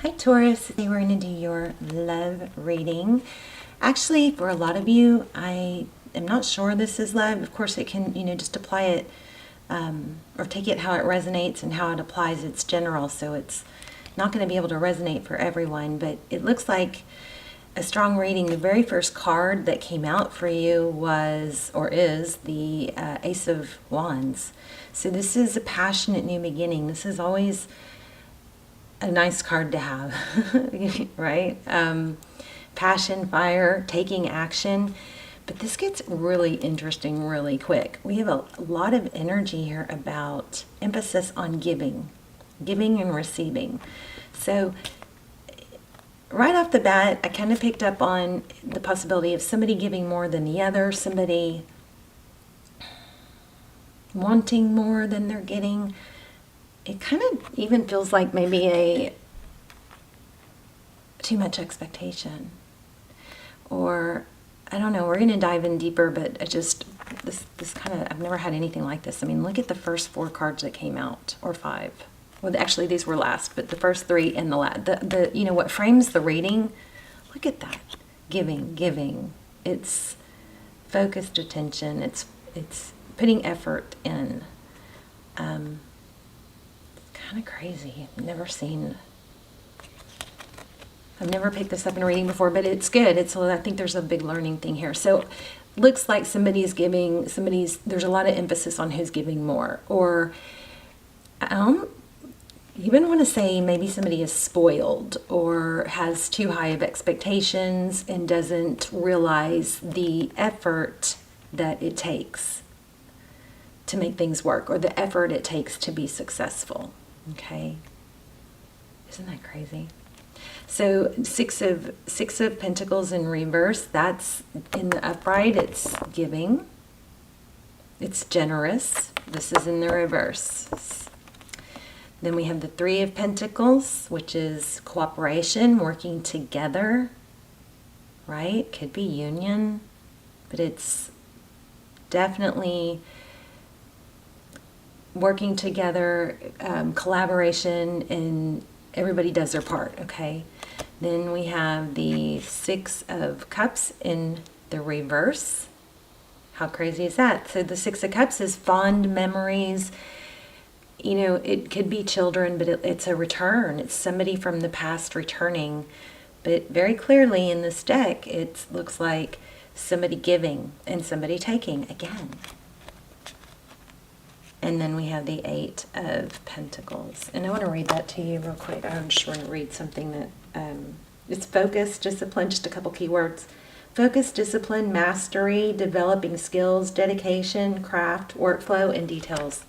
Hi Taurus, today we're going to do your love reading. Actually, for a lot of you, I am not sure this is love. Of course, it can, just apply it or take it how it resonates and how it applies. It's general, so it's not going to be able to resonate for everyone, but it looks like a strong reading. The very first card that came out for you was, or is, the Ace of Wands. So this is a passionate new beginning. This is always a nice card to have, right? Passion, fire, taking action. But this gets really interesting really quick. We have a lot of energy here about emphasis on giving and receiving. So right off the bat, I kind of picked up on the possibility of somebody giving more than the other, somebody wanting more than they're getting. It kind of even feels like maybe too much expectation. Or, I don't know, we're going to dive in deeper, but this kind of, I've never had anything like this. I mean, look at the first 4 cards that came out, or 5. Well, actually, these were last, but the first 3 and the last. What frames the reading, look at that. Giving. It's focused attention. It's putting effort in. Kind of crazy. I've never picked this up in a reading before, but it's good. I think there's a big learning thing here. So looks like somebody's giving, there's a lot of emphasis on who's giving more. Or you even want to say maybe somebody is spoiled or has too high of expectations and doesn't realize the effort that it takes to make things work, or the effort it takes to be successful. Okay, isn't that crazy? So six of Pentacles in reverse. That's in the upright. It's giving. It's generous. This is in the reverse. Then we have the 3 of Pentacles, which is cooperation, working together. Right? Could be union, but it's definitely working together, collaboration, and everybody does their part, okay? Then we have the 6 of Cups in the reverse. How crazy is that? So the 6 of Cups is fond memories. It could be children, but it's a return. It's somebody from the past returning. But very clearly in this deck, it looks like somebody giving and somebody taking again. And then we have the 8 of Pentacles. And I want to read that to you real quick. I just want to read something that, it's focus, discipline, just a couple keywords. Focus, discipline, mastery, developing skills, dedication, craft, workflow, and details.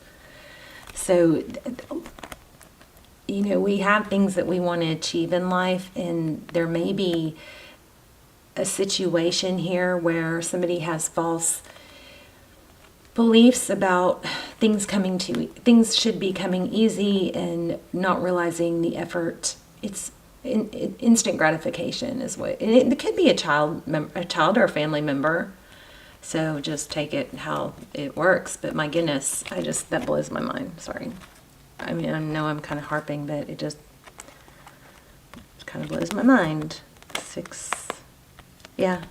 So, we have things that we want to achieve in life, and there may be a situation here where somebody has false beliefs about things should be coming easy, and not realizing the effort. It's instant gratification is what, and it could be a child or a family member. So just take it how it works. But my goodness, that blows my mind. Sorry. I mean, I know I'm kind of harping, but it just kind of blows my mind. 6. Yeah.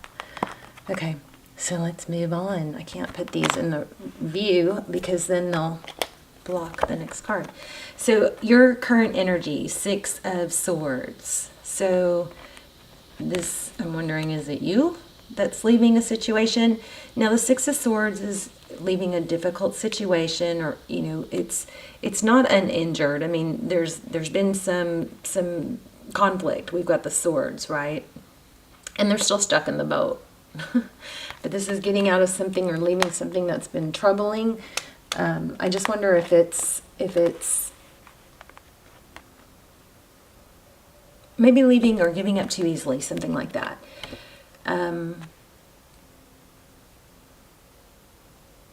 Okay. So let's move on. I can't put these in the view because then they'll block the next card. So your current energy, 6 of Swords. So this, I'm wondering, is it you that's leaving a situation? Now the 6 of Swords is leaving a difficult situation, or it's not uninjured. I mean, there's been some conflict. We've got the swords, right? And they're still stuck in the boat. But this is getting out of something or leaving something that's been troubling. I just wonder if it's maybe leaving or giving up too easily, something like that.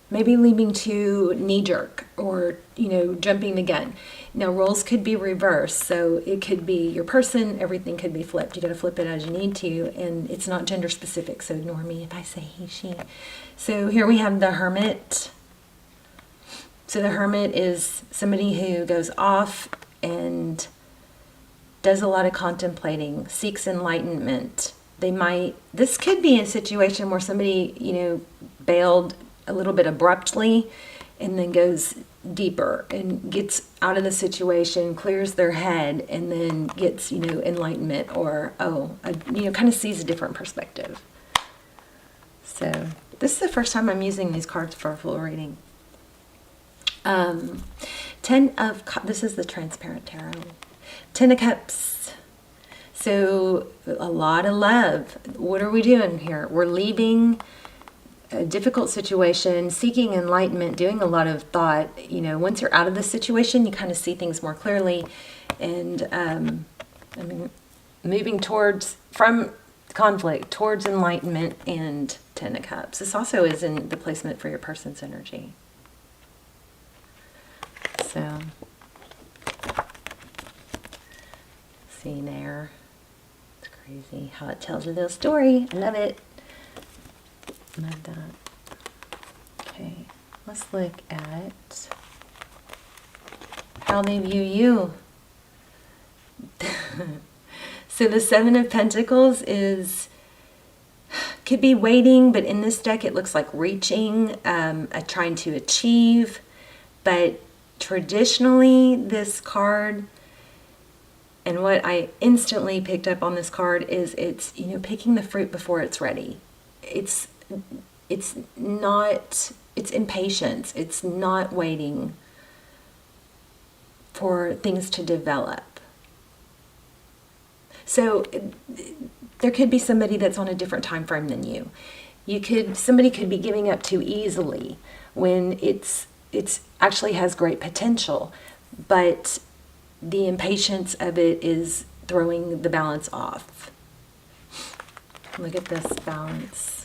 Maybe leaving too knee-jerk, or jumping the gun. Now roles could be reversed, so it could be your person, everything could be flipped. You got to flip it as you need to, and it's not gender specific, so ignore me if I say he, she. So here we have the Hermit. So the Hermit is somebody who goes off and does a lot of contemplating, seeks enlightenment. This could be a situation where somebody, bailed a little bit abruptly and then goes deeper and gets out of the situation, clears their head, and then gets, enlightenment, or, kind of sees a different perspective. So this is the first time I'm using these cards for a full reading. This is the transparent tarot. 10 of Cups. So a lot of love. What are we doing here? We're leaving a difficult situation, seeking enlightenment, doing a lot of thought. Once you're out of the situation, you kind of see things more clearly, and moving from conflict towards enlightenment and 10 of Cups. This also is in the placement for your person's energy. So, see there. It's crazy how it tells a little story. I love it. Love that. Okay, let's look at how they view you. So the 7 of Pentacles could be waiting, but in this deck it looks like reaching, trying to achieve. But traditionally, this card, and what I instantly picked up on this card is it's picking the fruit before it's ready. It's impatience. It's not waiting for things to develop. So there could be somebody that's on a different time frame than you. Somebody could be giving up too easily when it's actually has great potential, but the impatience of it is throwing the balance off. Look at this balance.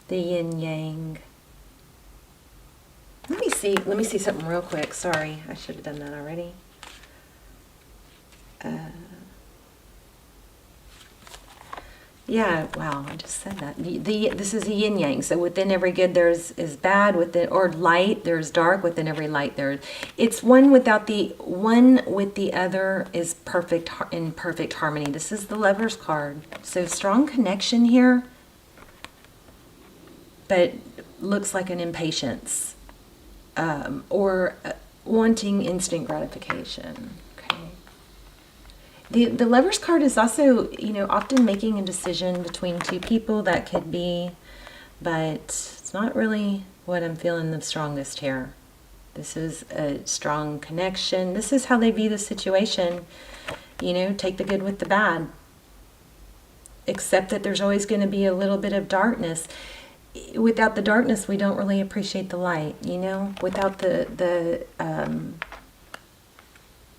The yin yang. Let me see something real quick. Sorry, I should have done that already. Yeah, wow, I just said that. This is a yin yang. So within every good is bad, or light, there's dark. Within every light it's one with the other is perfect, in perfect harmony. This is the Lover's card. So strong connection here, but looks like an impatience, or wanting instant gratification. The Lover's card is also, often making a decision between two people. That could be, but it's not really what I'm feeling the strongest here. This is a strong connection. This is how they view the situation. Take the good with the bad. Accept that there's always going to be a little bit of darkness. Without the darkness, we don't really appreciate the light, Without the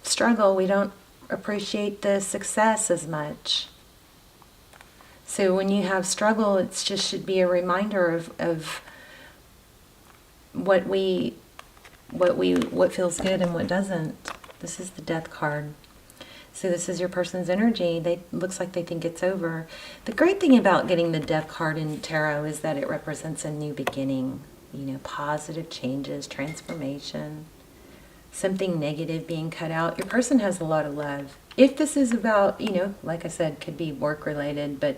struggle, we don't appreciate the success as much. So when you have struggle, it just should be a reminder of what feels good and what doesn't. This is the Death card. So this is your person's energy. Looks like they think it's over. The great thing about getting the Death card in tarot is that it represents a new beginning, positive changes, transformation. Something negative being cut out. Your person has a lot of love. If this is about, like I said, could be work related, but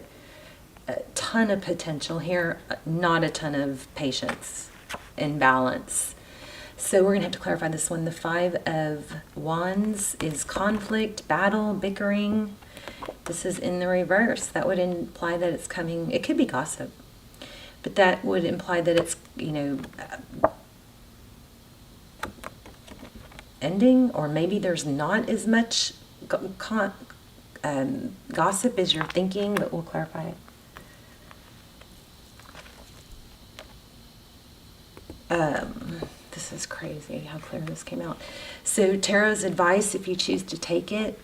a ton of potential here, not a ton of patience and balance. So we're going to have to clarify this one. The 5 of Wands is conflict, battle, bickering. This is in the reverse. That would imply that it's coming, it could be gossip, but that would imply that it's, ending, or maybe there's not as much gossip as you're thinking, but we'll clarify it. This is crazy how clear this came out. So tarot's advice, if you choose to take it,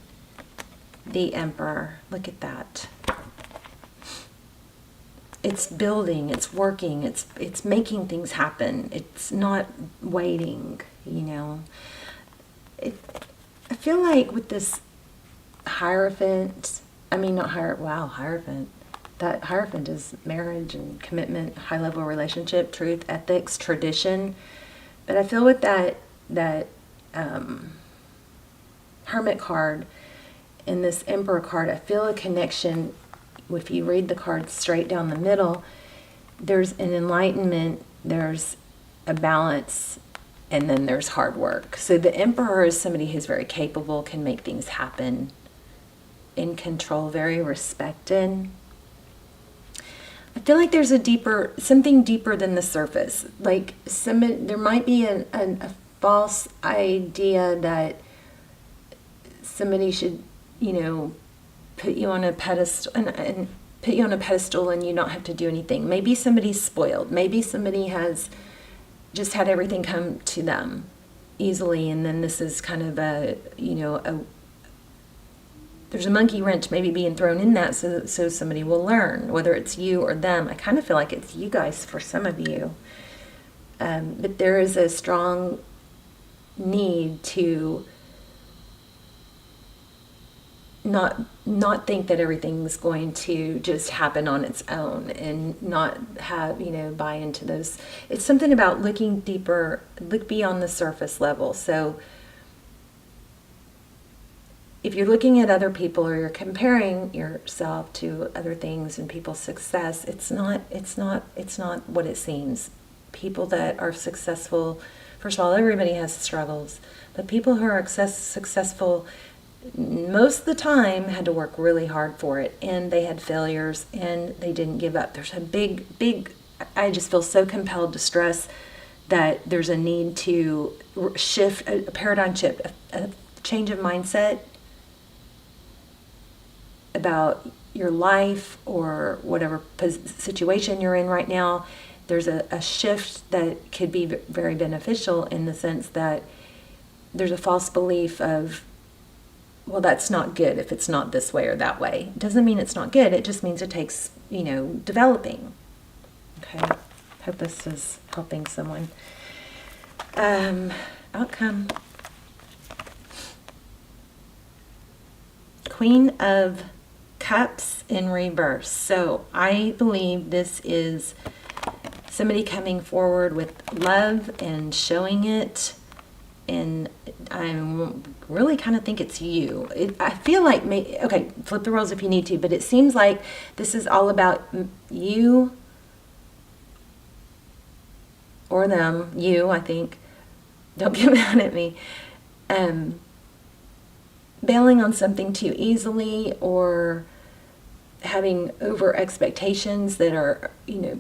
the Emperor. Look at that. It's building, it's working, it's making things happen. It's not waiting, I feel like with this Hierophant, Hierophant. That Hierophant is marriage and commitment, high-level relationship, truth, ethics, tradition. But I feel with that Hermit card, in this Emperor card, I feel a connection. If you read the card straight down the middle, there's an enlightenment, there's a balance, and then there's hard work. So the Emperor is somebody who's very capable, can make things happen, in control, very respected. I feel like there's something deeper than the surface. Like there might be a false idea that somebody should, put you on a pedestal and put you on a pedestal and you not have to do anything. Maybe somebody's spoiled. Maybe somebody has just had everything come to them easily, and then this is kind of there's a monkey wrench maybe being thrown in that so somebody will learn, whether it's you or them. I kind of feel like it's you guys for some of you. But there is a strong need to not think that everything's going to just happen on its own, and not have, buy into those. It's something about looking deeper, look beyond the surface level. So if you're looking at other people, or you're comparing yourself to other things and people's success, it's not what it seems. People that are successful, first of all, everybody has struggles, but people who are successful most of the time had to work really hard for it, and they had failures, and they didn't give up. There's a big, I just feel so compelled to stress that there's a need to shift, a paradigm shift, a change of mindset about your life or whatever situation you're in right now. There's a shift that could be very beneficial, in the sense that there's a false belief of, well, that's not good if it's not this way or that way. It doesn't mean it's not good. It just means it takes, developing. Okay. Hope this is helping someone. Outcome. Queen of Cups in reverse. So I believe this is somebody coming forward with love and showing it. And I really kind of think it's you. I feel like, okay, flip the roles if you need to, but it seems like this is all about you or them. You, I think. Don't get mad at me. Bailing on something too easily, or having over expectations that are,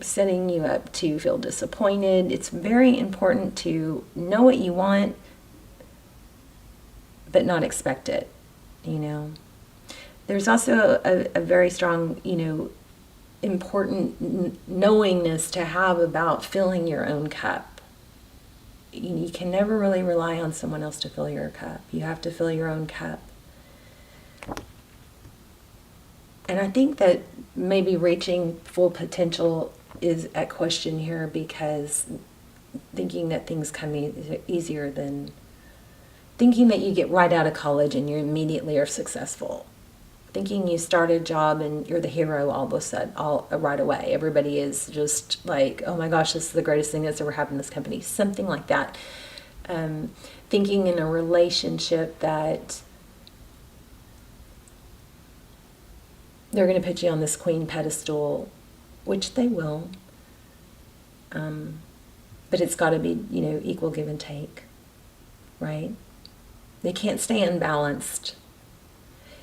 setting you up to feel disappointed. It's very important to know what you want, but not expect it, There's also a very strong, important knowingness to have about filling your own cup. You can never really rely on someone else to fill your cup. You have to fill your own cup. And I think that maybe reaching full potential is at question here, because thinking that things come easier than thinking that you get right out of college and you immediately are successful. Thinking you start a job and you're the hero all of a sudden, right away. Everybody is just like, oh my gosh, this is the greatest thing that's ever happened in this company. Something like that. Thinking in a relationship that they're going to put you on this queen pedestal, which they will. But it's got to be, equal give and take, right? They can't stay unbalanced.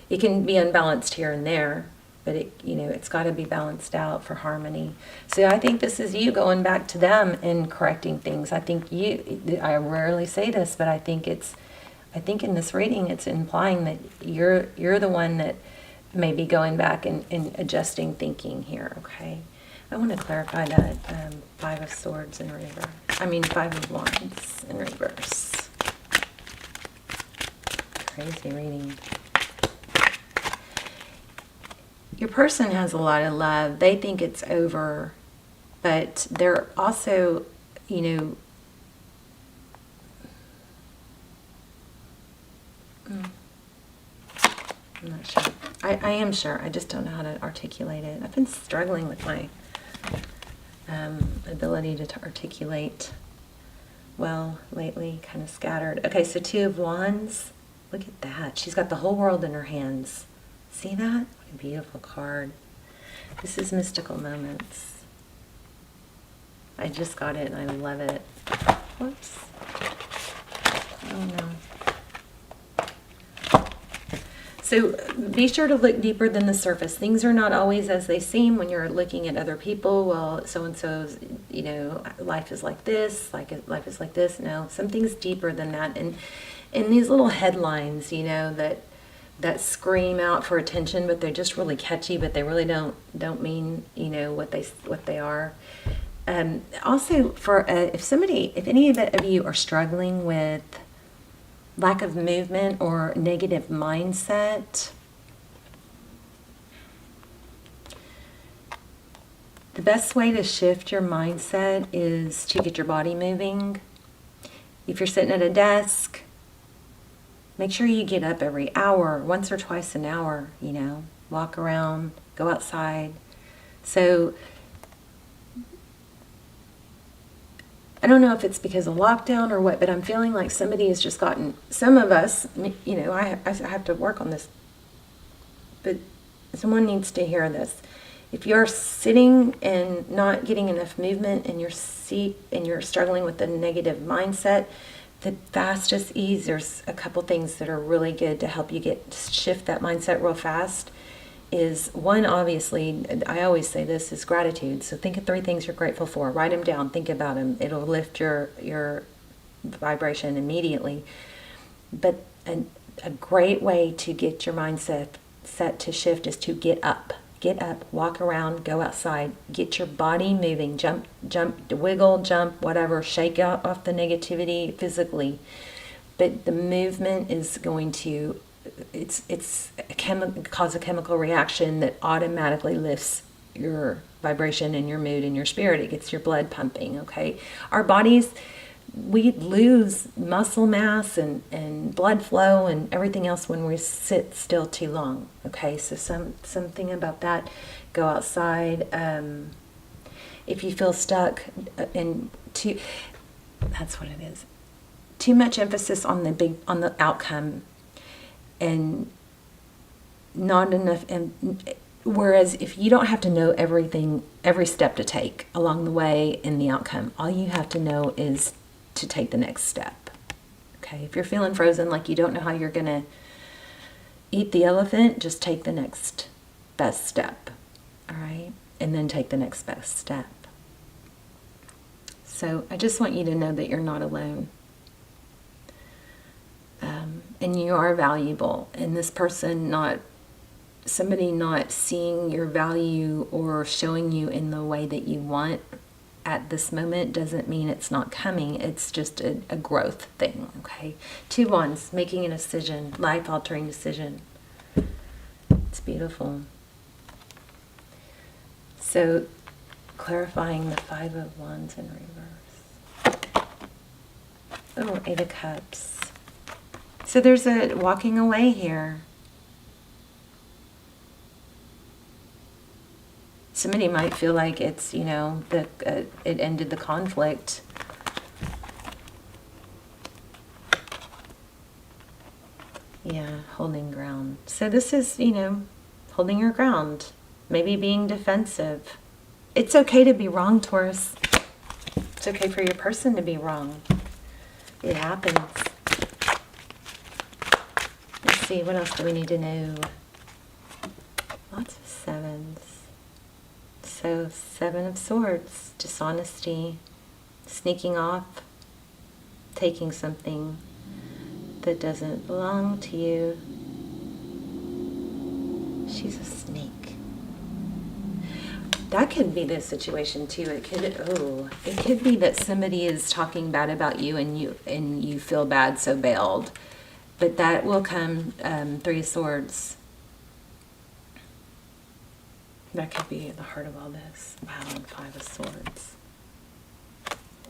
It can be unbalanced here and there, but it's got to be balanced out for harmony. So I think this is you going back to them and correcting things. I think I rarely say this, but I think in this reading it's implying that you're the one that may be going back and adjusting thinking here, okay? I want to clarify that Five of Swords in reverse. Five of Wands in reverse. Crazy reading. Your person has a lot of love. They think it's over, but they're also, I'm not sure. I am sure. I just don't know how to articulate it. I've been struggling with my ability to articulate well lately, kind of scattered. Okay, so Two of Wands. Look at that. She's got the whole world in her hands. See that? What a beautiful card. This is Mystical Moments. I just got it and I love it. Whoops. Oh no. So be sure to look deeper than the surface. Things are not always as they seem when you're looking at other people. Well, so-and-so's, you know, life is like this, life is like this. No, something's deeper than that. And these little headlines, you know, that scream out for attention, but they're just really catchy, but they really don't mean, you know, what they are. Also, for if any of you are struggling with lack of movement or negative mindset, the best way to shift your mindset is to get your body moving. If you're sitting at a desk, make sure you get up every hour, once or twice an hour, you know, walk around, go outside. So I don't know if it's because of lockdown or what, but I'm feeling like somebody has just gotten, some of us, you know, I have to work on this, but someone needs to hear this. If you're sitting and not getting enough movement in your seat and you're struggling with a negative mindset, the fastest ease, there's a couple things that are really good to help you shift that mindset real fast. Is one, obviously, I always say this, is gratitude. So think of 3 things you're grateful for. Write them down. Think about them. It'll lift your vibration immediately. But a great way to get your mindset set to shift is to get up. Get up, walk around, go outside, get your body moving, jump, wiggle, jump, whatever, shake out off the negativity physically. But the movement is going to cause a chemical reaction that automatically lifts your vibration and your mood and your spirit. It gets your blood pumping, okay? Our bodies, we lose muscle mass and blood flow and everything else when we sit still too long, okay? So something about that. Go outside. If you feel stuck that's what it is. Too much emphasis on the outcome and not enough. Whereas if you don't have to know everything, every step to take along the way in the outcome, all you have to know is to take the next step. Okay, if you're feeling frozen, like you don't know how you're gonna eat the elephant, just take the next best step. All right, and then take the next best step. So I just want you to know that you're not alone. And you are valuable. And this person somebody not seeing your value or showing you in the way that you want at this moment doesn't mean it's not coming. It's just a growth thing, okay? 2 Wands, making a decision, life-altering decision. It's beautiful. So, clarifying the 5 of Wands in reverse. Oh, 8 of Cups. So there's a walking away here. Somebody might feel like it's, you know, it ended the conflict. Yeah, holding ground. So this is, you know, holding your ground. Maybe being defensive. It's okay to be wrong, Taurus. It's okay for your person to be wrong. It happens. Let's see, what else do we need to know? Lots of 7s. So 7 of Swords, dishonesty, sneaking off, taking something that doesn't belong to you. She's a snake. That could be the situation too. It could be that somebody is talking bad about you and you feel bad, so bailed. But that will come. 3 of Swords. That could be at the heart of all this. Wow, and 5 of Swords.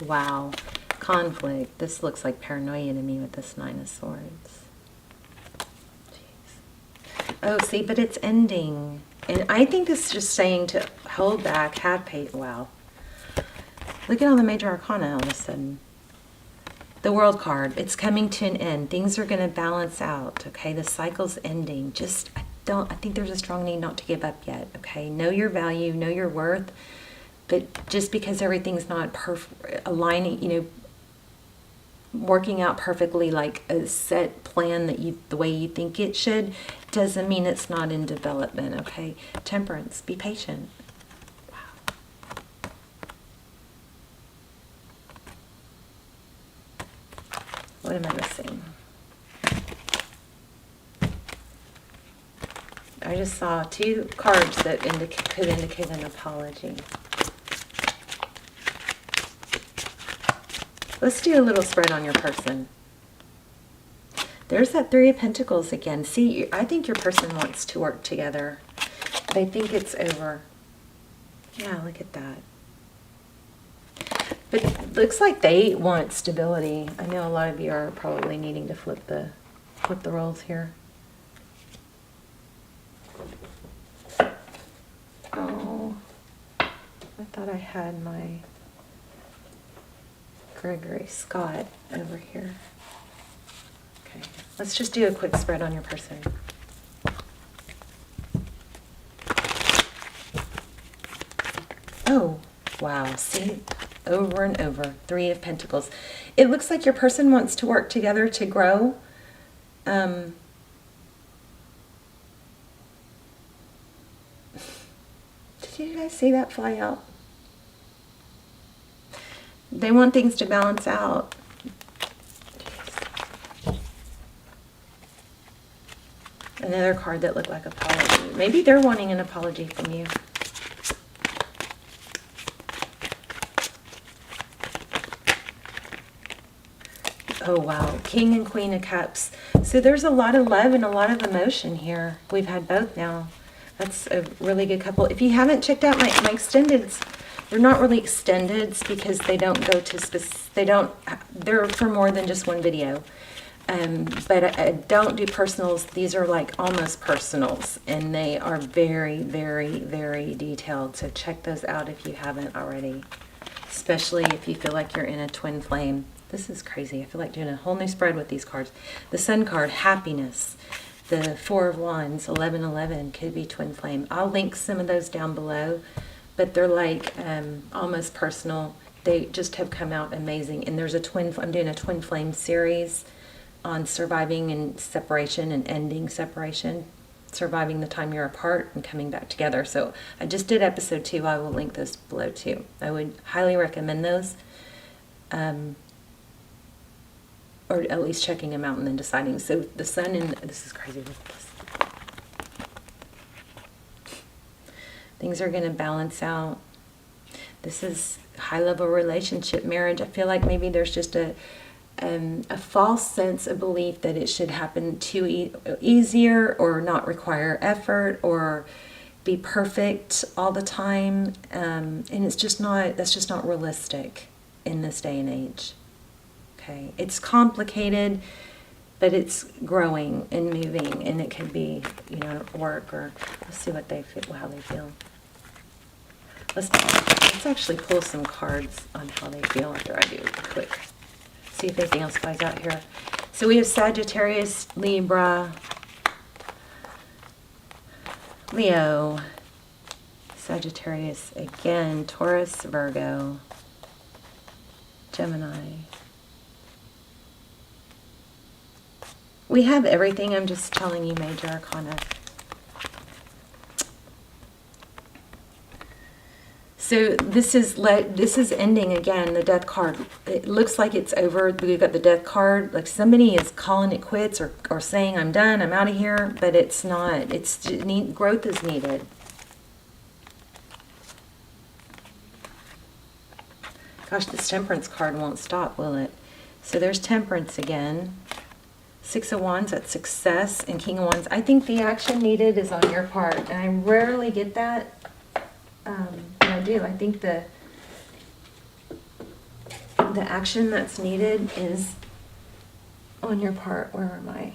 Wow. Conflict. This looks like paranoia to me with this 9 of Swords. Jeez. Oh, see, but it's ending. And I think this is just saying to hold back, have patience. Wow. Look at all the major arcana all of a sudden. The World card, it's coming to an end. Things are going to balance out, okay? The cycle's ending. I think there's a strong need not to give up yet, okay? Know your value, know your worth, but just because everything's not aligning, you know, working out perfectly like a set plan the way you think it should, doesn't mean it's not in development, okay? Temperance, be patient. Wow. What am I missing? I just saw 2 cards that could indicate an apology. Let's do a little spread on your person. There's that 3 of Pentacles again. See, I think your person wants to work together. They think it's over. Yeah, look at that. But it looks like they want stability. I know a lot of you are probably needing to flip the roles here. Oh, I thought I had my Gregory Scott over here. Okay, let's just do a quick spread on your person. Oh, wow, see, over and over, 3 of Pentacles. It looks like your person wants to work together to grow. Did you guys see that fly out? They want things to balance out. Another card that looked like apology. Maybe they're wanting an apology from you. Oh, wow. King and Queen of Cups. So there's a lot of love and a lot of emotion here. We've had both now. That's a really good couple. If you haven't checked out my extendeds, they're not really extendeds because they don't go to they're for more than just one video. But I don't do personals. These are like almost personals, and they are very, very, very detailed. So check those out if you haven't already, especially if you feel like you're in a twin flame. This is crazy. I feel like doing a whole new spread with these cards. The Sun card, happiness. The 4 of Wands, 1111, could be twin flame. I'll link some of those down below, but they're like almost personal. They just have come out amazing. And there's I'm doing a twin flame series on surviving and separation and ending separation, surviving the time you're apart and coming back together. So I just did episode 2. I will link those below too. I would highly recommend those. Or at least checking them out and then deciding. So the Sun and this is crazy. Things are going to balance out. This is high-level relationship, marriage. I feel like maybe there's just a false sense of belief that it should happen easier or not require effort or be perfect all the time. And it's just not, that's just not realistic in this day and age. Okay, it's complicated, but it's growing and moving, and it could be, you know, work or let's see what they feel, how they feel. Let's actually pull some cards on how they feel after I do a quick. See if anything else flies out here. So we have Sagittarius, Libra, Leo, Sagittarius again, Taurus, Virgo, Gemini. We have everything. I'm just telling you major arcana. So this is ending again, the Death card. It looks like it's over. We've got the Death card. Like somebody is calling it quits or saying, I'm done, I'm out of here. But it's not. Growth is needed. Gosh, this Temperance card won't stop, will it? So there's Temperance again. 6 of Wands, that's success, and King of Wands. I think the action needed is on your part, and I rarely get that. But I do. I think the action that's needed is on your part. Where am I?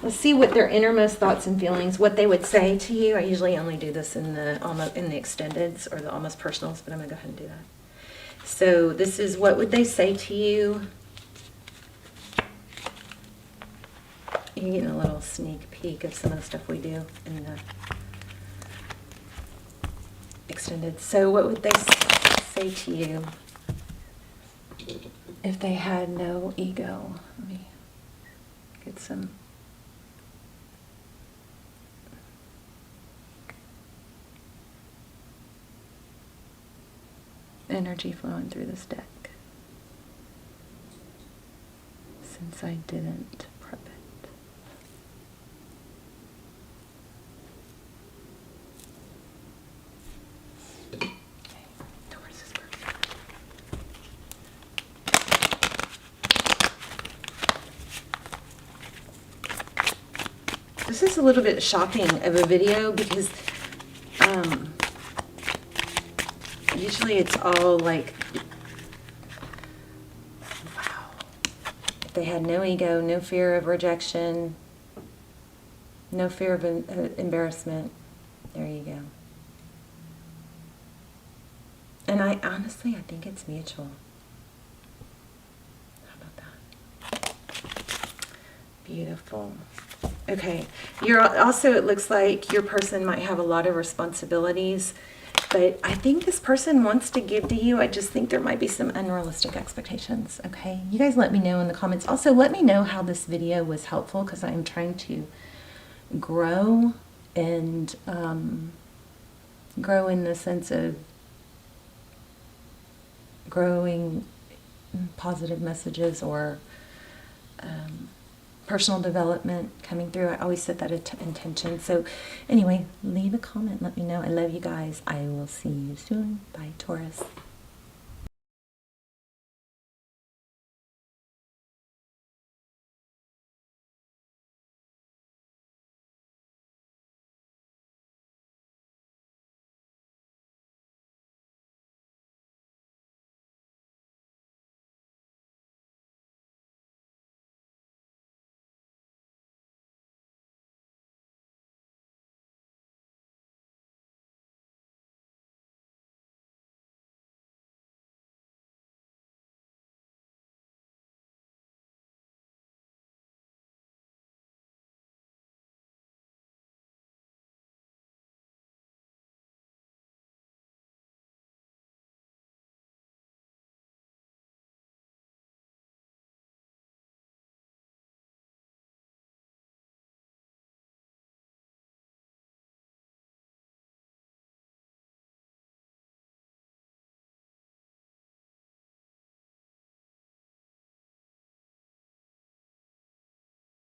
Let's see what their innermost thoughts and feelings, what they would say to you. I usually only do this in the extendeds or the almost personals, but I'm gonna go ahead and do that. So this is, what would they say to you? You're getting a little sneak peek of some of the stuff we do in the extended. So what would they say to you if they had no ego? Let me get some. Energy flowing through this deck. Since I didn't prep it. Okay, Taurus is perfect. This is a little bit shocking of a video because usually it's all like, wow. If they had no ego, no fear of rejection, no fear of embarrassment, there you go. And I think it's mutual. How about that? Beautiful. Okay. You're also, it looks like your person might have a lot of responsibilities. But I think this person wants to give to you. I just think there might be some unrealistic expectations, okay? You guys let me know in the comments. Also, let me know how this video was helpful, because I'm trying to grow and grow in the sense of growing positive messages or personal development coming through. I always set that intention. So anyway, leave a comment. Let me know. I love you guys. I will see you soon. Bye, Taurus.